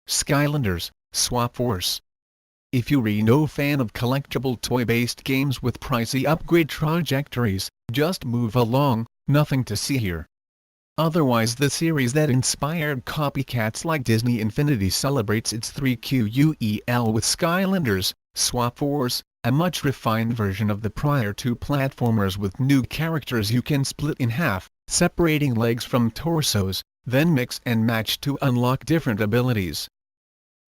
Skylanders, Swap Force. If you're no fan of collectible toy-based games with pricey upgrade trajectories, just move along, nothing to see here. Otherwise, the series that inspired copycats like Disney Infinity celebrates its 3QUEL with Skylanders, Swap Force, a much refined version of the prior two platformers with new characters you can split in half, separating legs from torsos, then mix and match to unlock different abilities.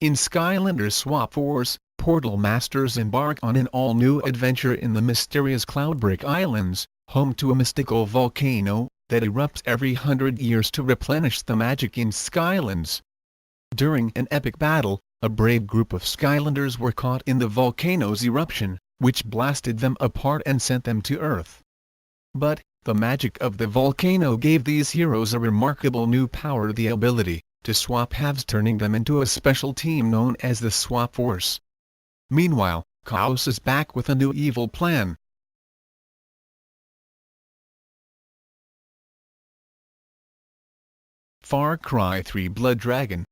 In Skylanders Swap Force, Portal Masters embark on an all-new adventure in the mysterious Cloudbrick Islands, home to a mystical volcano that erupts every 100 years to replenish the magic in Skylands. During an epic battle, a brave group of Skylanders were caught in the volcano's eruption, which blasted them apart and sent them to Earth. But, the magic of the volcano gave these heroes a remarkable new power, the ability to swap halves, turning them into a special team known as the Swap Force. Meanwhile, Chaos is back with a new evil plan. Far Cry 3 Blood Dragon.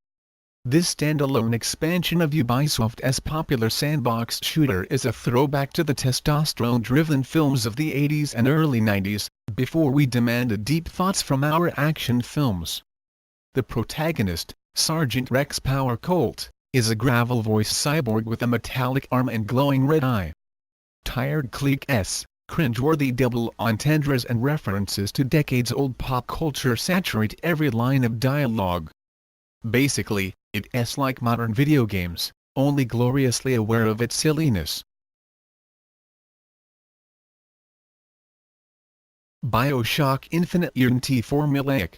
This standalone expansion of Ubisoft's popular sandbox shooter is a throwback to the testosterone-driven films of the 80s and early 90s, before we demanded deep thoughts from our action films. The protagonist, Sergeant Rex Power Colt, is a gravel-voiced cyborg with a metallic arm and glowing red eye. Tired cliques, cringeworthy double entendres and references to decades-old pop culture saturate every line of dialogue. Basically, it's like modern video games, only gloriously aware of its silliness. BioShock Infinite isn't formulaic.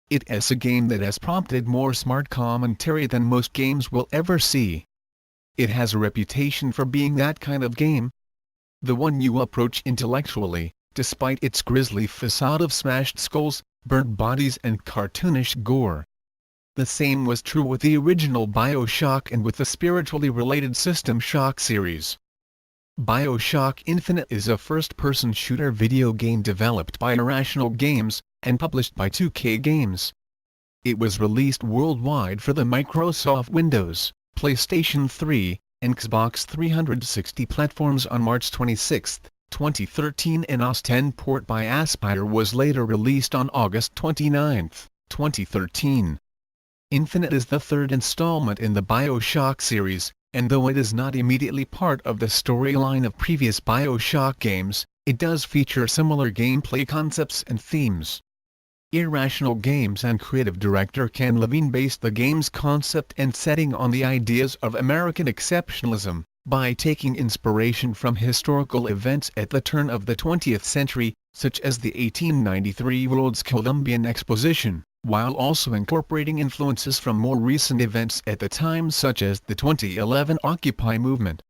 It's a game that has prompted more smart commentary than most games will ever see. It has a reputation for being that kind of game. The one you approach intellectually, despite its grisly facade of smashed skulls, burnt bodies and cartoonish gore. The same was true with the original BioShock and with the spiritually related System Shock series. BioShock Infinite is a first-person shooter video game developed by Irrational Games, and published by 2K Games. It was released worldwide for the Microsoft Windows, PlayStation 3, and Xbox 360 platforms on March 26, 2013. An OS X port by Aspyr was later released on August 29, 2013. Infinite is the third installment in the BioShock series, and though it is not immediately part of the storyline of previous BioShock games, it does feature similar gameplay concepts and themes. Irrational Games and creative director Ken Levine based the game's concept and setting on the ideas of American exceptionalism, by taking inspiration from historical events at the turn of the 20th century, such as the 1893 World's Columbian Exposition, while also incorporating influences from more recent events at the time, such as the 2011 Occupy movement.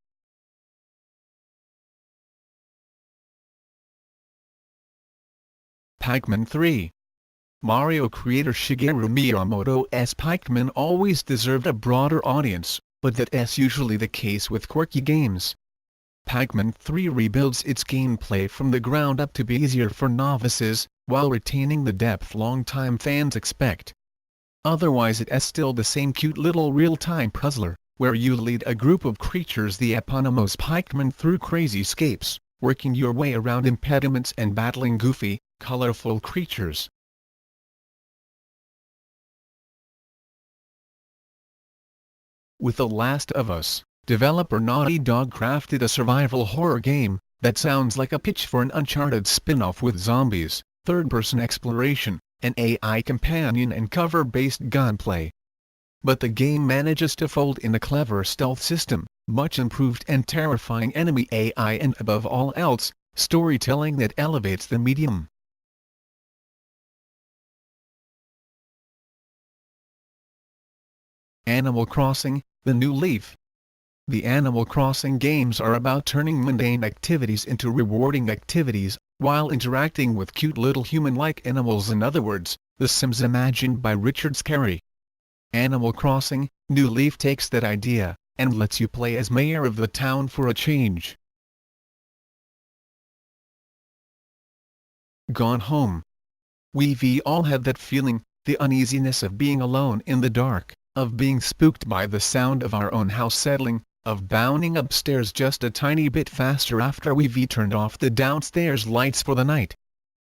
Pac-Man 3. Mario creator Shigeru Miyamoto's Pac-Man always deserved a broader audience, but that's usually the case with quirky games. Pac-Man 3 rebuilds its gameplay from the ground up to be easier for novices, while retaining the depth longtime fans expect. Otherwise, it's still the same cute little real-time puzzler, where you lead a group of creatures, the eponymous Pac-Man, through crazy scapes, working your way around impediments and battling goofy, colorful creatures. With The Last of Us, developer Naughty Dog crafted a survival horror game that sounds like a pitch for an Uncharted spin-off with zombies, third-person exploration, an AI companion and cover-based gunplay. But the game manages to fold in a clever stealth system, much improved and terrifying enemy AI, and above all else, storytelling that elevates the medium. Animal Crossing: The New Leaf. The Animal Crossing games are about turning mundane activities into rewarding activities, while interacting with cute little human-like animals, in other words, The Sims imagined by Richard Scarry. Animal Crossing: New Leaf takes that idea, and lets you play as mayor of the town for a change. Gone Home. We've all had that feeling, the uneasiness of being alone in the dark, of being spooked by the sound of our own house settling, of bounding upstairs just a tiny bit faster after we've turned off the downstairs lights for the night.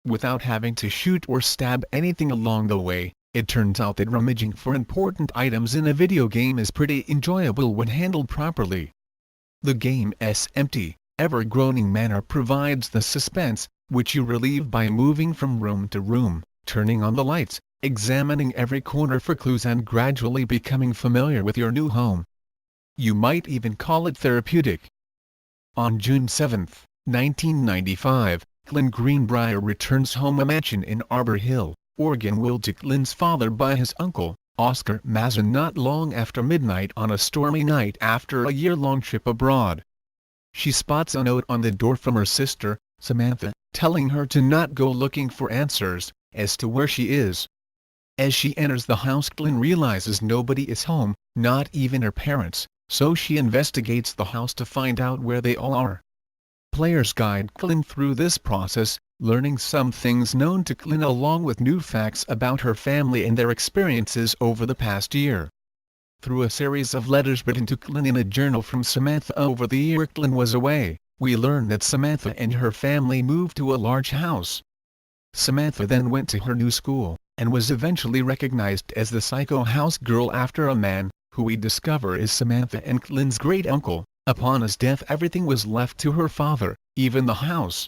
Without having to shoot or stab anything along the way, it turns out that rummaging for important items in a video game is pretty enjoyable when handled properly. The game's empty, ever-groaning manner provides the suspense, which you relieve by moving from room to room, turning on the lights, examining every corner for clues and gradually becoming familiar with your new home. You might even call it therapeutic. On June 7, 1995, Glenn Greenbrier returns home a mansion in Arbor Hill, Oregon willed to Glenn's father by his uncle, Oscar Mazin, not long after midnight on a stormy night after a year-long trip abroad. She spots a note on the door from her sister, Samantha, telling her to not go looking for answers as to where she is. As she enters the house, Glenn realizes nobody is home, not even her parents, so she investigates the house to find out where they all are. Players guide Glenn through this process, learning some things known to Glenn along with new facts about her family and their experiences over the past year. Through a series of letters written to Glenn in a journal from Samantha over the year Glenn was away, we learn that Samantha and her family moved to a large house. Samantha then went to her new school, and was eventually recognized as the psycho house girl after a man, who we discover is Samantha and Glenn's great-uncle. Upon his death, everything was left to her father, even the house.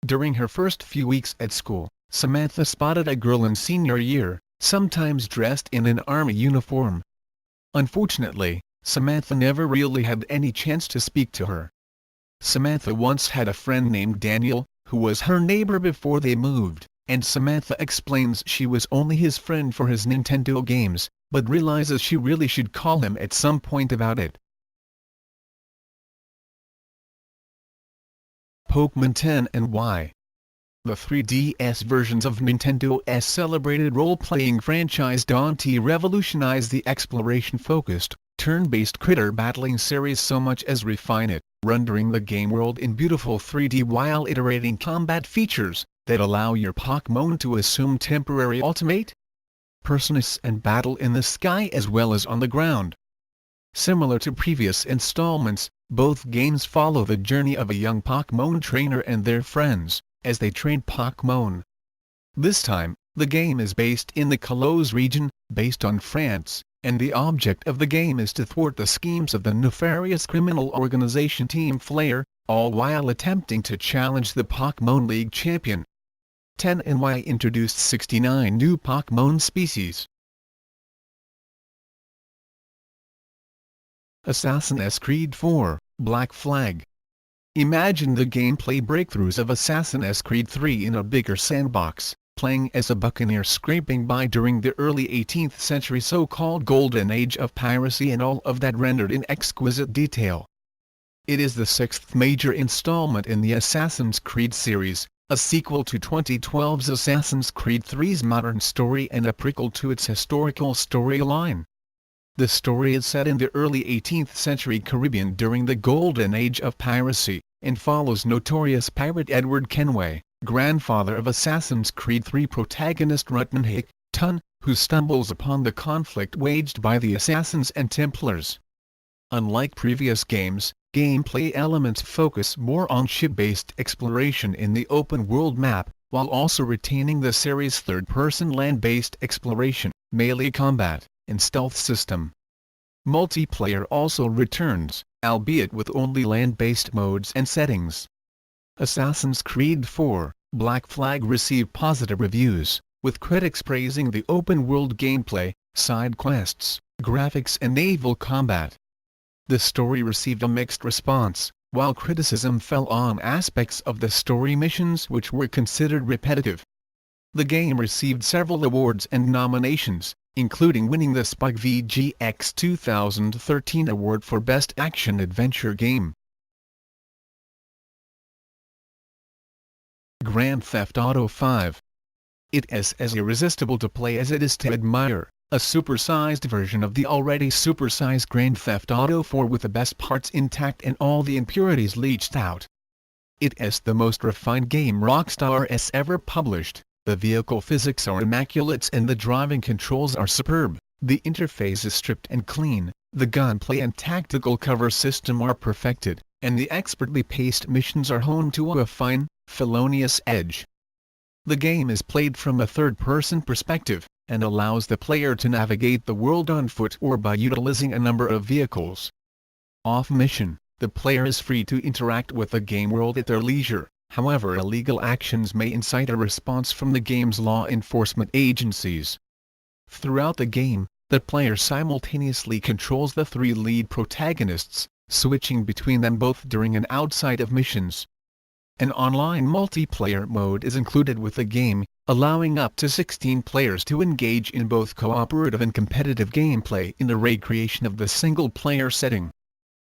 During her first few weeks at school, Samantha spotted a girl in senior year, sometimes dressed in an army uniform. Unfortunately, Samantha never really had any chance to speak to her. Samantha once had a friend named Daniel, who was her neighbor before they moved, and Samantha explains she was only his friend for his Nintendo games, but realizes she really should call him at some point about it. Pokémon 10 and why. The 3DS versions of Nintendo's celebrated role-playing franchise Dante revolutionized the exploration-focused, turn-based critter battling series so much as refine it, rendering the game world in beautiful 3D while iterating combat features that allow your Pokémon to assume temporary ultimate personas and battle in the sky as well as on the ground. Similar to previous installments, both games follow the journey of a young Pokémon trainer and their friends, as they train Pokémon. This time, the game is based in the Caloz region, based on France, and the object of the game is to thwart the schemes of the nefarious criminal organization Team Flare, all while attempting to challenge the Pokémon League champion. 10NY introduced 69 new Pokémon species. Assassin's Creed 4, Black Flag. Imagine the gameplay breakthroughs of Assassin's Creed 3 in a bigger sandbox, playing as a buccaneer scraping by during the early 18th century so-called golden age of piracy, and all of that rendered in exquisite detail. It is the sixth major installment in the Assassin's Creed series, a sequel to 2012's Assassin's Creed 3's modern story and a prequel to its historical storyline. The story is set in the early 18th century Caribbean during the golden age of piracy, and follows notorious pirate Edward Kenway, grandfather of Assassin's Creed 3 protagonist Rutman Hick, who stumbles upon the conflict waged by the Assassins and Templars. Unlike previous games, gameplay elements focus more on ship-based exploration in the open-world map, while also retaining the series' third-person land-based exploration, melee combat, and stealth system. Multiplayer also returns, albeit with only land-based modes and settings. Assassin's Creed 4, Black Flag received positive reviews, with critics praising the open-world gameplay, side quests, graphics and naval combat. The story received a mixed response, while criticism fell on aspects of the story missions which were considered repetitive. The game received several awards and nominations, including winning the Spike VGX 2013 award for Best Action Adventure Game. Grand Theft Auto 5. It is as irresistible to play as it is to admire, a supersized version of the already supersized Grand Theft Auto 4 with the best parts intact and all the impurities leached out. It is the most refined game Rockstar has ever published. The vehicle physics are immaculate and the driving controls are superb, The interface is stripped and clean, the gunplay and tactical cover system are perfected, and the expertly paced missions are honed to a fine, felonious edge. The game is played from a third-person perspective, and allows the player to navigate the world on foot or by utilizing a number of vehicles. Off-mission, the player is free to interact with the game world at their leisure, however illegal actions may incite a response from the game's law enforcement agencies. Throughout the game, the player simultaneously controls the three lead protagonists, switching between them both during and outside of missions. An online multiplayer mode is included with the game, allowing up to 16 players to engage in both cooperative and competitive gameplay in the recreation of the single-player setting.